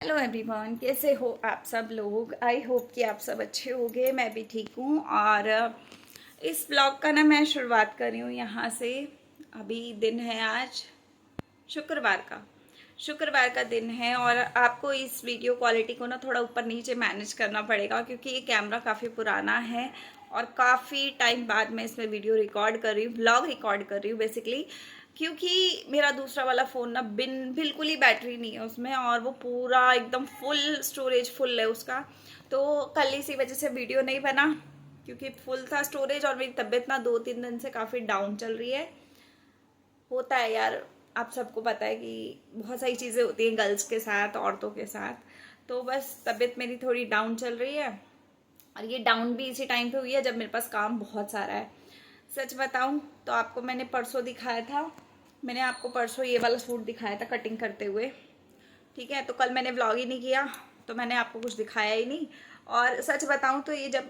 Hello everyone, कैसे हो आप सब लोग। आई होप कि आप सब अच्छे होंगे। मैं भी ठीक हूँ। और इस ब्लॉग का ना मैं शुरुआत कर रही हूँ यहाँ से। अभी दिन है आज शुक्रवार का दिन है। और आपको इस वीडियो क्वालिटी को ना थोड़ा ऊपर नीचे मैनेज करना पड़ेगा, क्योंकि ये कैमरा काफ़ी पुराना है और काफ़ी टाइम बाद मैं इसमें वीडियो रिकॉर्ड कर रही हूँ, ब्लॉग रिकॉर्ड कर रही हूँ बेसिकली। क्योंकि मेरा दूसरा वाला फ़ोन ना बिल्कुल ही बैटरी नहीं है उसमें, और वो पूरा एकदम फुल स्टोरेज फुल है उसका। तो कल इसी वजह से वीडियो नहीं बना, क्योंकि फुल था स्टोरेज। और मेरी तबीयत ना 2-3 दिन से काफ़ी डाउन चल रही है। होता है यार, आप सबको पता है कि बहुत सारी चीज़ें होती हैं गर्ल्स के साथ, औरतों के साथ। तो बस तबीयत मेरी थोड़ी डाउन चल रही है, और ये डाउन भी इसी टाइम पे हुई है जब मेरे पास काम बहुत सारा है। सच बताऊं तो आपको मैंने परसों दिखाया था, मैंने आपको परसों ये वाला सूट दिखाया था कटिंग करते हुए। ठीक है, तो कल मैंने व्लॉग ही नहीं किया, तो मैंने आपको कुछ दिखाया ही नहीं। और सच बताऊं तो ये जब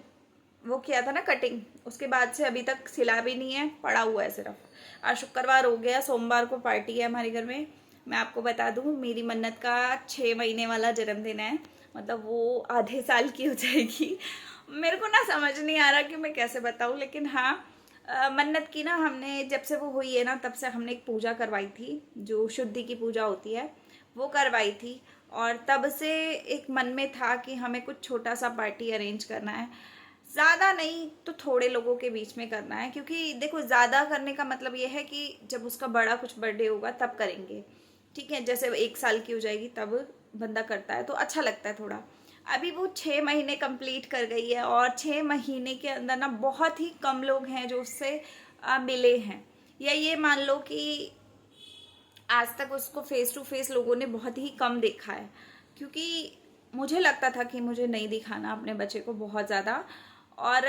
वो किया था ना कटिंग, उसके बाद से अभी तक सिला भी नहीं है, पड़ा हुआ है सिर्फ। आज शुक्रवार हो गया, सोमवार को पार्टी है हमारे घर में। मैं आपको बता दूं, मेरी मन्नत का 6 महीने वाला जन्मदिन है। मतलब वो आधे साल की हो जाएगी। मेरे को ना समझ नहीं आ रहा कि मैं कैसे बताऊं, लेकिन हाँ, मन्नत की ना हमने जब से वो हुई है ना, तब से हमने एक पूजा करवाई थी, जो शुद्धि की पूजा होती है, वो करवाई थी। और तब से एक मन में था कि हमें कुछ छोटा सा पार्टी अरेंज करना है। ज़्यादा नहीं तो थोड़े लोगों के बीच में करना है, क्योंकि देखो ज़्यादा करने का मतलब ये है कि जब उसका बड़ा कुछ बर्थडे होगा तब करेंगे। ठीक है, जैसे 1 साल की हो जाएगी तब बंदा करता है तो अच्छा लगता है थोड़ा। अभी वो 6 महीने कंप्लीट कर गई है, और 6 महीने के अंदर ना बहुत ही कम लोग हैं जो उससे मिले हैं। या ये मान लो कि आज तक उसको फेस टू फेस लोगों ने बहुत ही कम देखा है। क्योंकि मुझे लगता था कि मुझे नहीं दिखाना अपने बच्चे को बहुत ज़्यादा। और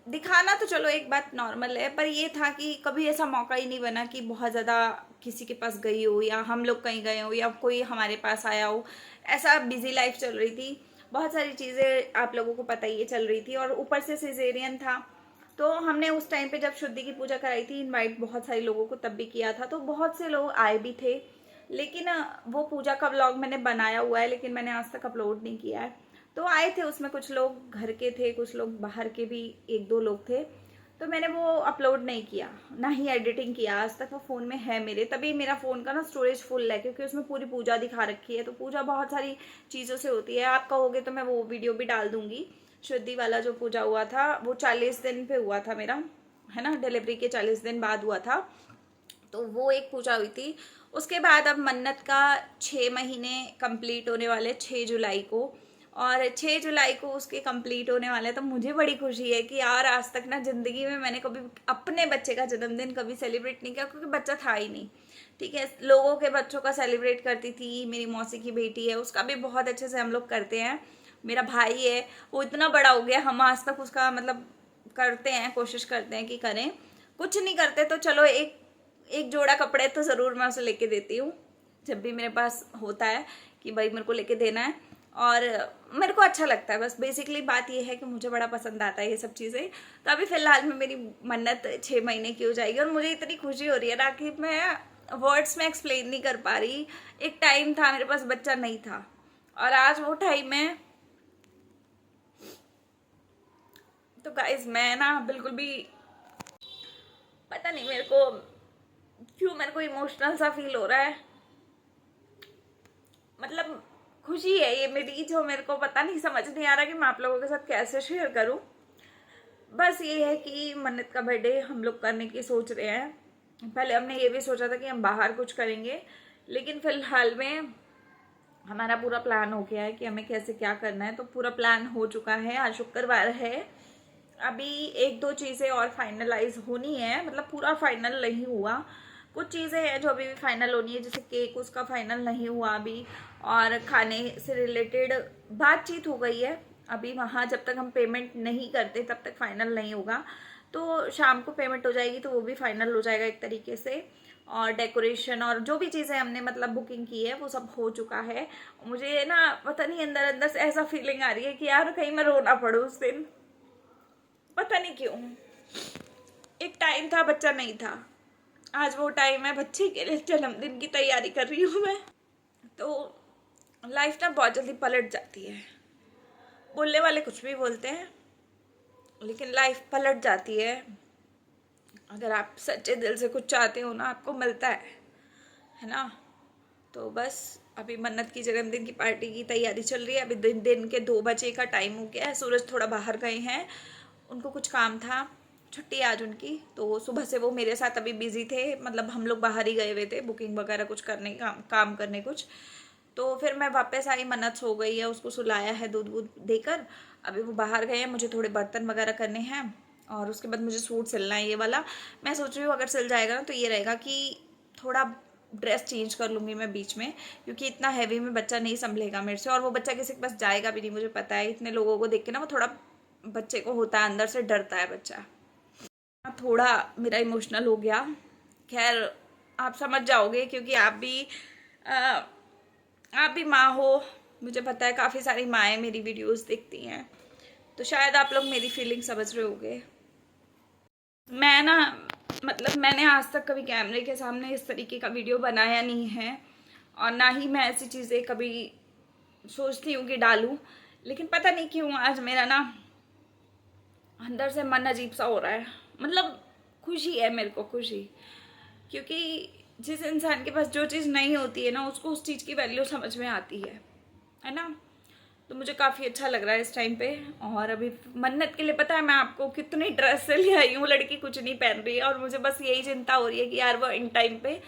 दिखाना तो चलो एक बात नॉर्मल है, पर ये था कि कभी ऐसा मौका ही नहीं बना कि बहुत ज़्यादा किसी के पास गई हो, या हम लोग कहीं गए हो, या कोई हमारे पास आया हो। ऐसा बिजी लाइफ चल रही थी, बहुत सारी चीज़ें आप लोगों को पता ही है चल रही थी, और ऊपर से सिजेरियन था। तो हमने उस टाइम पे जब शुद्धि की पूजा कराई थी, इनवाइट बहुत सारे लोगों को तब भी किया था, तो बहुत से लोग आए भी थे। लेकिन वो पूजा का व्लॉग मैंने बनाया हुआ है, लेकिन मैंने आज तक अपलोड नहीं किया है। तो आए थे, उसमें कुछ लोग घर के थे, कुछ लोग बाहर के भी 1-2 लोग थे। तो मैंने वो अपलोड नहीं किया, ना ही एडिटिंग किया आज तक। वो फ़ोन में है मेरे, तभी मेरा फ़ोन का ना स्टोरेज फुल है, क्योंकि उसमें पूरी पूजा दिखा रखी है। तो पूजा बहुत सारी चीज़ों से होती है, आप कहोगे तो मैं वो वीडियो भी डाल दूंगी। शुद्धि वाला जो पूजा हुआ था वो 40 दिन पे हुआ था मेरा, है ना, डिलीवरी के 40 दिन बाद हुआ था। तो वो एक पूजा हुई थी। उसके बाद अब मन्नत का 6 महीने कंप्लीट होने वाले 6 जुलाई को, और 6 जुलाई को उसके कंप्लीट होने वाले। तो मुझे बड़ी खुशी है कि यार आज तक ना ज़िंदगी में मैंने कभी अपने बच्चे का जन्मदिन कभी सेलिब्रेट नहीं किया, क्योंकि बच्चा था ही नहीं। ठीक है, लोगों के बच्चों का सेलिब्रेट करती थी। मेरी मौसी की बेटी है, उसका भी बहुत अच्छे से हम लोग करते हैं। मेरा भाई है, वो इतना बड़ा हो गया, हम आज तक उसका मतलब करते हैं, कोशिश करते हैं कि करें। कुछ नहीं करते तो चलो एक एक जोड़ा कपड़े तो ज़रूर मैं उसे लेके देती हूँ, जब भी मेरे पास होता है कि भाई मेरे को लेके देना है। और मेरे को अच्छा लगता है, बस बेसिकली बात ये है कि मुझे बड़ा पसंद आता है ये सब चीज़ें। तो अभी फ़िलहाल में मेरी मन्नत 6 महीने की हो जाएगी, और मुझे इतनी खुशी हो रही है ना कि मैं वर्ड्स में एक्सप्लेन नहीं कर पा रही। एक टाइम था मेरे पास बच्चा नहीं था, और आज वो टाइम है। तो गाइज मैं ना बिल्कुल भी, पता नहीं मेरे को क्यों, मेरे को इमोशनल सा फील हो रहा है। मतलब खुशी है ये मेरी, जो मेरे को पता नहीं, समझ नहीं आ रहा कि मैं आप लोगों के साथ कैसे शेयर करूं। बस ये है कि मन्नत का बर्थडे हम लोग करने की सोच रहे हैं। पहले हमने ये भी सोचा था कि हम बाहर कुछ करेंगे, लेकिन फिलहाल में हमारा पूरा प्लान हो गया है कि हमें कैसे क्या करना है। तो पूरा प्लान हो चुका है, आज शुक्रवार है। अभी 1-2 चीज़ें और फाइनलाइज होनी है, मतलब पूरा फाइनल नहीं हुआ। कुछ चीज़ें हैं जो अभी भी फाइनल होनी है, जैसे केक उसका फाइनल नहीं हुआ अभी, और खाने से रिलेटेड बातचीत हो गई है। अभी वहाँ जब तक हम पेमेंट नहीं करते तब तक फाइनल नहीं होगा। तो शाम को पेमेंट हो जाएगी तो वो भी फाइनल हो जाएगा एक तरीके से। और डेकोरेशन और जो भी चीज़ें हमने मतलब बुकिंग की है वो सब हो चुका है। मुझे ना पता नहीं अंदर अंदर से ऐसा फीलिंग आ रही है कि यार कहीं मैं रोना पड़ूँ उस दिन, पता नहीं क्यों। एक टाइम था बच्चा नहीं था, आज वो टाइम है, बच्चे के लिए जन्मदिन की तैयारी कर रही हूँ मैं। तो लाइफ ना बहुत जल्दी पलट जाती है। बोलने वाले कुछ भी बोलते हैं, लेकिन लाइफ पलट जाती है। अगर आप सच्चे दिल से कुछ चाहते हो ना, आपको मिलता है ना। तो बस अभी मन्नत की जन्मदिन की पार्टी की तैयारी चल रही है। अभी दिन के 2 बजे का टाइम हो गया है। सूरज थोड़ा बाहर गए हैं, उनको कुछ काम था, छुट्टी आज उनकी। तो सुबह से वो मेरे साथ अभी बिजी थे, मतलब हम लोग बाहर ही गए हुए थे बुकिंग वगैरह कुछ करने, काम करने कुछ। तो फिर मैं वापस आई, मन्नत सो गई है, उसको सुलाया है दूध वूध देकर। अभी वो बाहर गए हैं, मुझे थोड़े बर्तन वगैरह करने हैं और उसके बाद मुझे सूट सिलना है ये वाला। मैं सोच रही हूँ अगर सिल जाएगा ना तो ये रहेगा कि थोड़ा ड्रेस चेंज कर लूँगी मैं बीच में, क्योंकि इतना हैवी में बच्चा नहीं संभलेगा मेरे से, और वो बच्चा किसी के पास जाएगा भी नहीं, मुझे पता है। इतने लोगों को देख के ना वो थोड़ा बच्चे को होता है, अंदर से डरता है बच्चा। थोड़ा मेरा इमोशनल हो गया। खैर आप समझ जाओगे, क्योंकि आ, आप भी माँ हो, मुझे पता है काफ़ी सारी माएँ मेरी वीडियोस देखती हैं, तो शायद आप लोग मेरी फीलिंग समझ रहे होगे। मैं ना, मतलब मैंने आज तक कभी कैमरे के सामने इस तरीके का वीडियो बनाया नहीं है, और ना ही मैं ऐसी चीज़ें कभी सोचती हूँ कि डालूँ। लेकिन पता नहीं क्यों आज मेरा ना अंदर से मन अजीब सा हो रहा है। मतलब खुशी है मेरे को, खुशी, क्योंकि जिस इंसान के पास जो चीज़ नहीं होती है ना, उसको उस चीज़ की वैल्यू समझ में आती है ना। तो मुझे काफ़ी अच्छा लग रहा है इस टाइम पे। और अभी मन्नत के लिए पता है मैं आपको कितनी ड्रेस से ले आई हूँ, लड़की कुछ नहीं पहन रही है, और मुझे बस यही चिंता हो रही है कि यार वो इन टाइम पे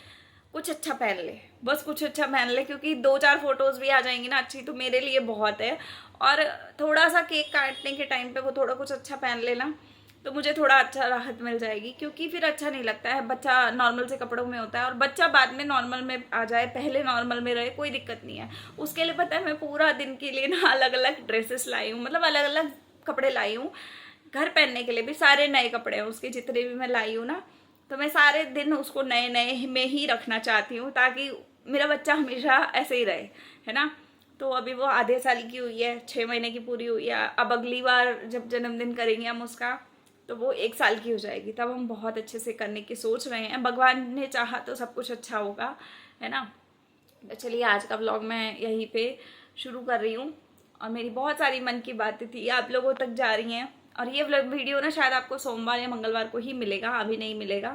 कुछ अच्छा पहन ले, बस कुछ अच्छा पहन ले, क्योंकि 2-4 फोटोज़ भी आ जाएंगी ना अच्छी, तो मेरे लिए बहुत है। और थोड़ा सा केक काटने के टाइम पे वो थोड़ा कुछ अच्छा पहन लेना, तो मुझे थोड़ा अच्छा राहत मिल जाएगी, क्योंकि फिर अच्छा नहीं लगता है। बच्चा नॉर्मल से कपड़ों में होता है, और बच्चा बाद में नॉर्मल में आ जाए, पहले नॉर्मल में रहे, कोई दिक्कत नहीं है। उसके लिए पता है मैं पूरा दिन के लिए ना अलग अलग ड्रेसेस लाई हूँ, मतलब अलग अलग कपड़े लाई हूँ। घर पहनने के लिए भी सारे नए कपड़े हैं उसके, जितने भी मैं लाई हूँ ना, तो मैं सारे दिन उसको नए नए में ही रखना चाहती हूँ, ताकि मेरा बच्चा हमेशा ऐसे ही रहे, है ना। तो अभी वो आधे साल की हुई है, 6 महीने की पूरी हुई है। अब अगली बार जब जन्मदिन करेंगे हम उसका, तो वो 1 साल की हो जाएगी, तब हम बहुत अच्छे से करने की सोच रहे हैं। भगवान ने चाहा तो सब कुछ अच्छा होगा, है ना। तो चलिए आज का व्लॉग मैं यहीं पे शुरू कर रही हूँ, और मेरी बहुत सारी मन की बातें थी आप लोगों तक जा रही हैं। और ये वीडियो ना शायद आपको सोमवार या मंगलवार को ही मिलेगा, अभी नहीं मिलेगा,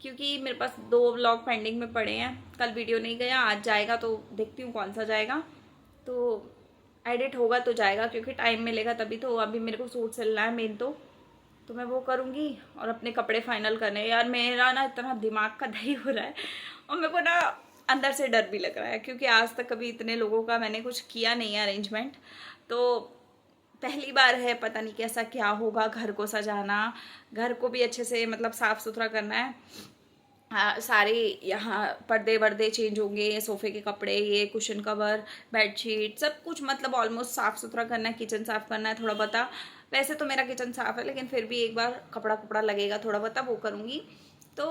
क्योंकि मेरे पास 2 व्लॉग पेंडिंग में पड़े हैं। कल वीडियो नहीं गया, आज जाएगा, तो देखती हूँ कौन सा जाएगा। तो एडिट होगा तो जाएगा, क्योंकि टाइम मिलेगा तभी तो। अभी मेरे को सूट सिलना है मेन तो मैं वो करूँगी, और अपने कपड़े फाइनल करने हैं। यार मेरा ना इतना दिमाग का दही हो रहा है, और मेरे को ना अंदर से डर भी लग रहा है, क्योंकि आज तक कभी इतने लोगों का मैंने कुछ किया नहीं है अरेंजमेंट, तो पहली बार है। पता नहीं कैसा क्या होगा, घर को सजाना, घर को भी अच्छे से मतलब साफ़ सुथरा करना है। हाँ, सारे यहाँ पर्दे वर्दे चेंज होंगे, सोफ़े के कपड़े, ये कुशन कवर, बेडशीट, सब कुछ मतलब ऑलमोस्ट साफ़ सुथरा करना है। किचन साफ़ करना है थोड़ा बहुत। वैसे तो मेरा किचन साफ़ है, लेकिन फिर भी एक बार कपड़ा कपड़ा लगेगा थोड़ा बहुत, वो करूँगी। तो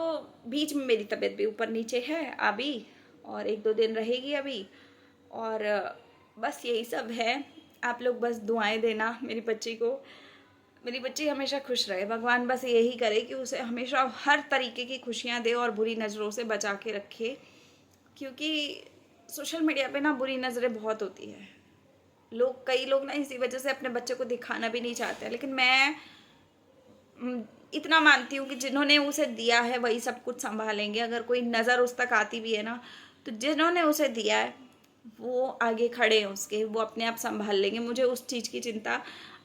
बीच में मेरी तबीयत भी ऊपर नीचे है अभी, और 1-2 दिन रहेगी अभी। और बस यही सब है। आप लोग बस दुआएं देना मेरी बच्ची को, मेरी बच्ची हमेशा खुश रहे। भगवान बस यही करे कि उसे हमेशा हर तरीके की खुशियाँ दे और बुरी नज़रों से बचा के रखे, क्योंकि सोशल मीडिया पे ना बुरी नज़रें बहुत होती है। कई लोग ना इसी वजह से अपने बच्चे को दिखाना भी नहीं चाहते हैं, लेकिन मैं इतना मानती हूँ कि जिन्होंने उसे दिया है वही सब कुछ संभालेंगे। अगर कोई नज़र उस तक आती भी है ना, तो जिन्होंने उसे दिया है वो आगे खड़े हैं उसके, वो अपने आप संभाल लेंगे। मुझे उस चीज़ की चिंता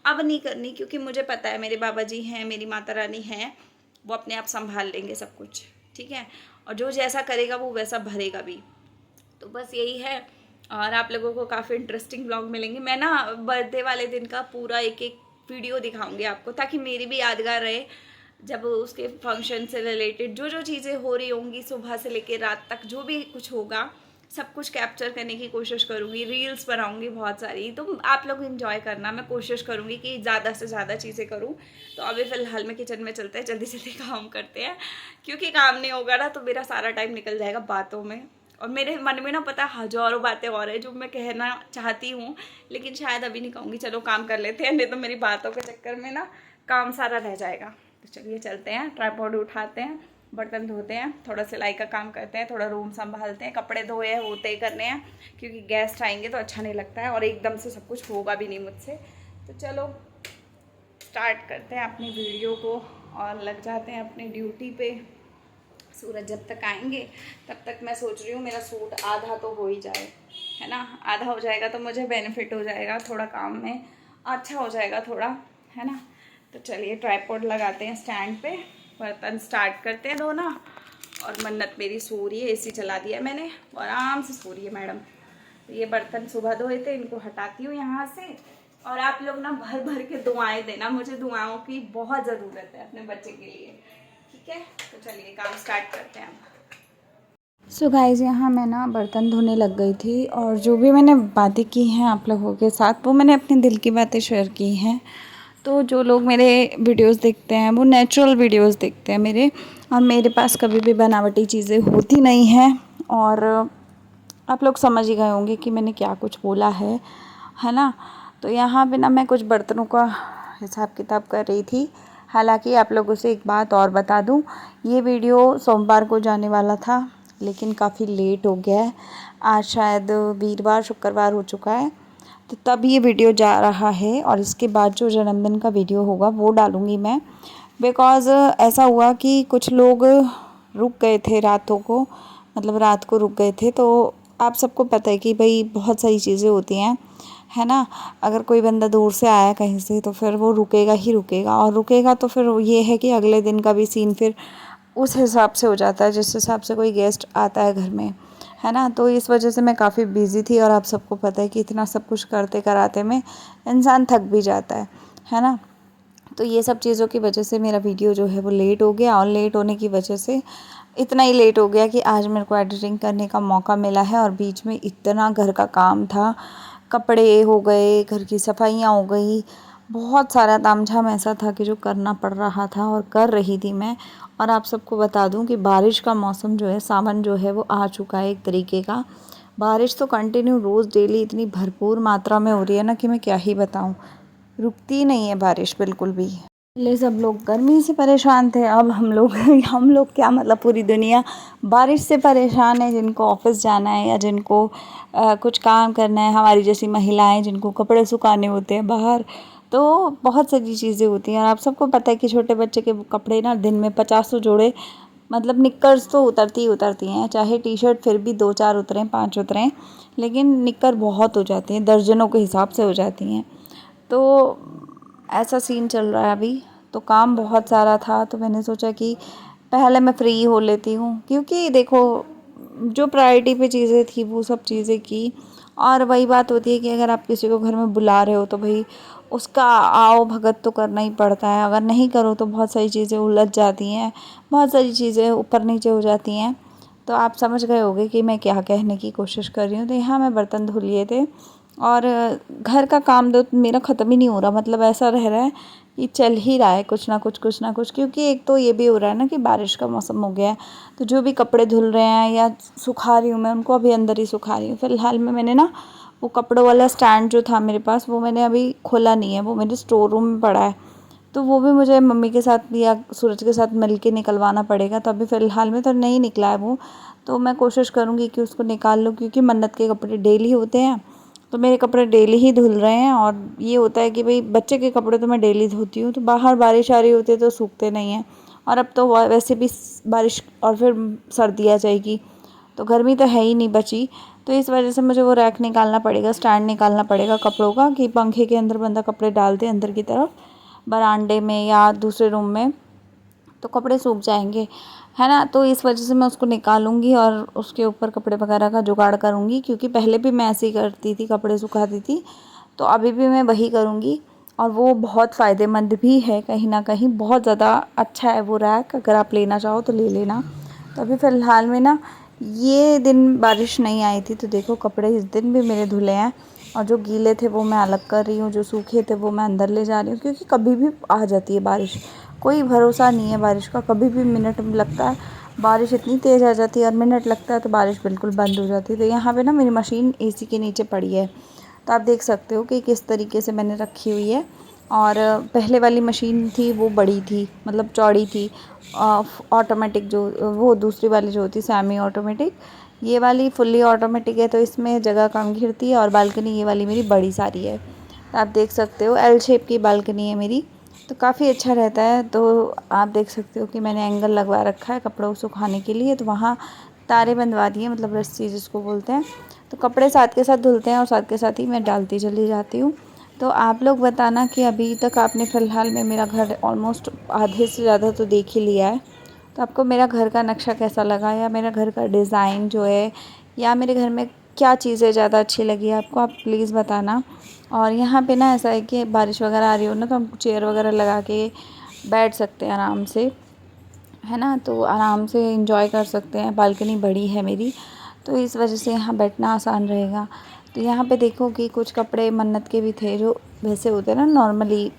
अब नहीं करनी, क्योंकि मुझे पता है मेरे बाबा जी हैं, मेरी माता रानी हैं, वो अपने आप संभाल लेंगे सब कुछ, ठीक है। और जो जैसा करेगा वो वैसा भरेगा भी। तो बस यही है। और आप लोगों को काफ़ी इंटरेस्टिंग व्लॉग मिलेंगे। मैं ना बर्थडे वाले दिन का पूरा एक एक वीडियो दिखाऊंगी आपको, ताकि मेरी भी यादगार रहे। जब उसके फंक्शन से रिलेटेड जो जो चीज़ें हो रही होंगी, सुबह से लेकर रात तक जो भी कुछ होगा, सब कुछ कैप्चर करने की कोशिश करूँगी। रील्स बनाऊँगी बहुत सारी, तो आप लोग इन्जॉय करना। मैं कोशिश करूँगी कि ज़्यादा से ज़्यादा चीज़ें करूँ। तो अभी फ़िलहाल में किचन में चलते हैं, जल्दी जल्दी काम करते हैं, क्योंकि काम नहीं होगा ना तो मेरा सारा टाइम निकल जाएगा बातों में। और मेरे मन में ना पता है हज़ारों बातें और है जो मैं कहना चाहती हूँ, लेकिन शायद अभी नहीं कहूँगी। चलो काम कर लेते हैं, नहीं तो मेरी बातों के चक्कर में ना काम सारा रह जाएगा। तो चलिए चलते हैं, ट्राइपॉड उठाते हैं बर्तन धोते हैं, थोड़ा सिलाई का काम करते हैं, थोड़ा रूम संभालते हैं, कपड़े धोए हैं वो तय करने हैं, क्योंकि गेस्ट आएंगे तो अच्छा नहीं लगता है और एकदम से सब कुछ होगा भी नहीं मुझसे। तो चलो स्टार्ट करते हैं अपनी वीडियो को और लग जाते हैं अपनी ड्यूटी पे। सूरज जब तक आएंगे तब तक मैं सोच रही हूँ मेरा सूट आधा तो हो ही जाए, है ना। आधा हो जाएगा तो मुझे बेनिफिट हो जाएगा, थोड़ा काम में अच्छा हो जाएगा थोड़ा, है ना। तो चलिए ट्राइपॉड लगाते हैं स्टैंड पे, बर्तन स्टार्ट करते हैं धोना। और मन्नत मेरी सो रही है, एसी चला दिया मैंने, आराम से सो रही है मैडम। तो ये बर्तन सुबह धोए थे, इनको हटाती हूँ यहाँ से। और आप लोग ना भर भर के दुआएं देना, मुझे दुआओं की बहुत ज़रूरत है अपने बच्चे के लिए, ठीक है। तो चलिए काम स्टार्ट करते हैं अब। सो गाइस, यहाँ मैं ना बर्तन धोने लग गई थी और जो भी मैंने बातें की हैं आप लोगों के साथ वो मैंने अपने दिल की बातें शेयर की हैं। तो जो लोग मेरे वीडियोस देखते हैं वो नेचुरल वीडियोस देखते हैं मेरे, और मेरे पास कभी भी बनावटी चीज़ें होती नहीं हैं। और आप लोग समझ ही गए होंगे कि मैंने क्या कुछ बोला है ना। तो यहाँ पे ना मैं कुछ बर्तनों का हिसाब किताब कर रही थी। हालांकि आप लोगों से एक बात और बता दूँ, ये वीडियो सोमवार को जाने वाला था लेकिन काफ़ी लेट हो गया है। आज शायद वीरवार शुक्रवार हो चुका है, तो तब ये वीडियो जा रहा है। और इसके बाद जो जन्मदिन का वीडियो होगा वो डालूँगी मैं, बिकॉज़ ऐसा हुआ कि कुछ लोग रुक गए थे रातों को, मतलब रात को रुक गए थे। तो आप सबको पता है कि भाई बहुत सारी चीज़ें होती हैं, है ना। अगर कोई बंदा दूर से आया कहीं से तो फिर वो रुकेगा ही रुकेगा, और रुकेगा तो फिर ये है कि अगले दिन का भी सीन फिर उस हिसाब से हो जाता है जिस हिसाब से कोई गेस्ट आता है घर में, है ना। तो इस वजह से मैं काफ़ी बिज़ी थी, और आप सबको पता है कि इतना सब कुछ करते कराते में इंसान थक भी जाता है ना। तो ये सब चीज़ों की वजह से मेरा वीडियो जो है वो लेट हो गया, और लेट होने की वजह से इतना ही लेट हो गया कि आज मेरे को एडिटिंग करने का मौका मिला है। और बीच में इतना घर का काम था, कपड़े हो गए, घर की सफाइयाँ हो गई, बहुत सारा तामझाम ऐसा था कि जो करना पड़ रहा था और कर रही थी मैं। और आप सबको बता दूं कि बारिश का मौसम जो है, सावन जो है वो आ चुका है एक तरीके का। बारिश तो कंटिन्यू रोज़ डेली इतनी भरपूर मात्रा में हो रही है ना कि मैं क्या ही बताऊं, रुकती नहीं है बारिश बिल्कुल भी। पहले सब लोग गर्मी से परेशान थे, अब हम लोग क्या मतलब पूरी दुनिया बारिश से परेशान है। जिनको ऑफिस जाना है या जिनको कुछ काम करना है, हमारी जैसी महिलाएं जिनको कपड़े सुखाने होते हैं बाहर, तो बहुत सारी चीज़ें होती हैं। और आप सबको पता है कि छोटे बच्चे के कपड़े ना दिन में 50 जोड़े, मतलब निक्कर्स तो उतरती ही उतरती हैं, चाहे टी शर्ट फिर भी 2-4 उतरें 5 उतरें, लेकिन निक्कर बहुत हो जाती हैं, दर्जनों के हिसाब से हो जाती हैं। तो ऐसा सीन चल रहा है अभी। तो काम बहुत सारा था, तो मैंने सोचा कि पहले मैं फ्री हो लेती हूँ, क्योंकि देखो जो प्रायोरिटी पे चीज़ें थी वो सब चीज़ें की। और वही बात होती है कि अगर आप किसी को घर में बुला रहे हो तो भाई उसका आओ भगत तो करना ही पड़ता है। अगर नहीं करो तो बहुत सारी चीज़ें उलझ जाती हैं, बहुत सारी चीज़ें ऊपर नीचे हो जाती हैं। तो आप समझ गए होंगे कि मैं क्या कहने की कोशिश कर रही हूँ। तो यहाँ मैं बर्तन धुल लिए थे, और घर का काम तो मेरा ख़त्म ही नहीं हो रहा, मतलब ऐसा रह रहा है कि चल ही रहा है कुछ ना कुछ। क्योंकि एक तो ये भी हो रहा है ना कि बारिश का मौसम हो गया है, तो जो भी कपड़े धुल रहे हैं या सुखा रही हूँ मैं, उनको अभी अंदर ही सुखा रही हूँ। फ़िलहाल में मैंने ना वो कपड़ों वाला स्टैंड जो था मेरे पास, वो मैंने अभी खोला नहीं है, वो मेरे स्टोर रूम में पड़ा है। तो वो भी मुझे मम्मी के साथ या सूरज के साथ मिल के निकलवाना पड़ेगा। तो अभी फ़िलहाल में तो नहीं निकला है वो, तो मैं कोशिश करूँगी कि उसको निकाल लूँ, क्योंकि मन्नत के कपड़े डेली होते हैं, तो मेरे कपड़े डेली ही धुल रहे हैं। और ये होता है कि भाई बच्चे के कपड़े तो मैं डेली धोती हूँ, तो बाहर बारिश आ रही होती है तो सूखते नहीं हैं। और अब तो वैसे भी बारिश और फिर सर्दी आ जाएगी, तो गर्मी तो है ही नहीं बची। तो इस वजह से मुझे वो रैक निकालना पड़ेगा, स्टैंड निकालना पड़ेगा कपड़ों का, कि पंखे के अंदर बंदा कपड़े डाल दे अंदर की तरफ बरामदे में या दूसरे रूम में, तो कपड़े सूख जाएंगे, है ना। तो इस वजह से मैं उसको निकालूंगी और उसके ऊपर कपड़े वगैरह का जुगाड़ करूँगी, क्योंकि पहले भी मैं ऐसे ही करती थी, कपड़े सुखाती थी, तो अभी भी मैं वही करूँगी। और वो बहुत फ़ायदेमंद भी है, कहीं ना कहीं बहुत ज़्यादा अच्छा है वो रैक, अगर आप लेना चाहो तो ले लेना। तो अभी फ़िलहाल में ना ये दिन बारिश नहीं आई थी, तो देखो कपड़े इस दिन भी मेरे धुले हैं, और जो गीले थे वो मैं अलग कर रही हूँ, जो सूखे थे वो मैं अंदर ले जा रही हूँ, क्योंकि कभी भी आ जाती है बारिश, कोई भरोसा नहीं है बारिश का। कभी भी मिनट में लगता है बारिश इतनी तेज़ आ जाती है, और मिनट लगता है तो बारिश बिल्कुल बंद हो जाती है। तो यहाँ पे ना मेरी मशीन एसी के नीचे पड़ी है, तो आप देख सकते हो कि किस तरीके से मैंने रखी हुई है। और पहले वाली मशीन थी वो बड़ी थी, मतलब चौड़ी थी। ऑटोमेटिक जो वो दूसरी वाली जो होती सेमी ऑटोमेटिक, ये वाली फुल्ली ऑटोमेटिक है, तो इसमें जगह कम घिरती है। और बालकनी ये वाली मेरी बड़ी सारी है, तो आप देख सकते हो एल शेप की बालकनी है मेरी, तो काफ़ी अच्छा रहता है। तो आप देख सकते हो कि मैंने एंगल लगवा रखा है कपड़ों को सुखाने के लिए, तो वहाँ तारे बंधवा दिए, मतलब रस्सी जिसको बोलते हैं। तो कपड़े साथ के साथ धुलते हैं और साथ के साथ ही मैं डालती चली जाती हूँ। तो आप लोग बताना कि अभी तक आपने फ़िलहाल में मेरा घर ऑलमोस्ट आधे से ज़्यादा तो देख ही लिया है, तो आपको मेरा घर का नक्शा कैसा लगा, या मेरा घर का डिज़ाइन जो है, या मेरे घर में क्या चीज़ें ज़्यादा अच्छी लगी आपको, आप प्लीज़ बताना। और यहाँ पे ना ऐसा है कि बारिश वगैरह आ रही हो ना, तो हम चेयर वगैरह लगा के बैठ सकते हैं आराम से, है ना, तो आराम से एंजॉय कर सकते हैं। बालकनी बड़ी है मेरी, तो इस वजह से यहाँ बैठना आसान रहेगा। तो यहाँ पे देखो कि कुछ कपड़े मन्नत के भी थे, जो वैसे होते हैं ना नॉर्मली,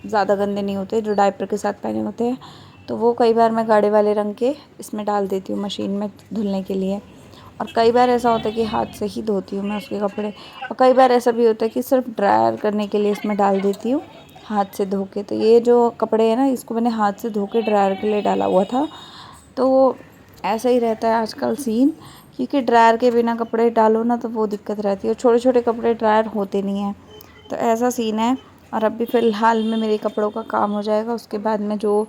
ज़्यादा गंदे नहीं होते, जो डायपर के साथ पहने होते हैं, तो वो कई बार मैं गाढ़े वाले रंग के इसमें डाल देती हूँ मशीन में धुलने के लिए। और कई बार ऐसा होता है कि हाथ से ही धोती हूँ मैं उसके कपड़े, और कई बार ऐसा भी होता है कि सिर्फ ड्रायर करने के लिए इसमें डाल देती हूँ हाथ से धो के। तो ये जो कपड़े हैं ना, इसको मैंने हाथ से धो के ड्रायर के लिए डाला हुआ था। तो ऐसा ही रहता है आजकल सीन, क्योंकि ड्रायर के बिना कपड़े डालो ना तो वो दिक्कत रहती है, और छोटे छोटे कपड़े ड्रायर होते नहीं हैं, तो ऐसा सीन है। और अभी फ़िलहाल में मेरे कपड़ों का काम हो जाएगा, उसके बाद मैं जो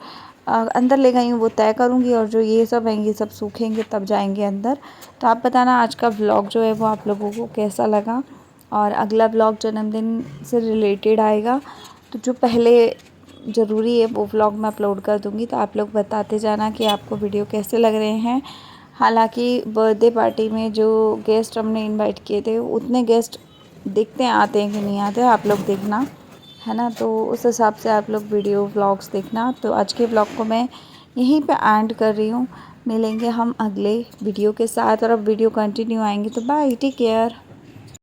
अंदर ले गई हूँ वो तय करूँगी, और जो ये सब हैं ये सब सूखेंगे तब जाएंगे अंदर। तो आप बताना आज का व्लॉग जो है वो आप लोगों को कैसा लगा, और अगला व्लॉग जन्मदिन से रिलेटेड आएगा, तो जो पहले ज़रूरी है वो व्लॉग मैं अपलोड कर दूँगी। तो आप लोग बताते जाना कि आपको वीडियो कैसे लग रहे हैं। हालांकि बर्थडे पार्टी में जो गेस्ट हमने इनवाइट किए थे, उतने गेस्ट देखते हैं आते हैं कि नहीं आते, आप लोग देखना, है ना। तो उस हिसाब से आप लोग वीडियो व्लॉग्स देखना। तो आज के व्लॉग को मैं यहीं पे एंड कर रही हूँ, मिलेंगे हम अगले वीडियो के साथ, और अब वीडियो कंटिन्यू आएंगी, तो बाय, टेक केयर।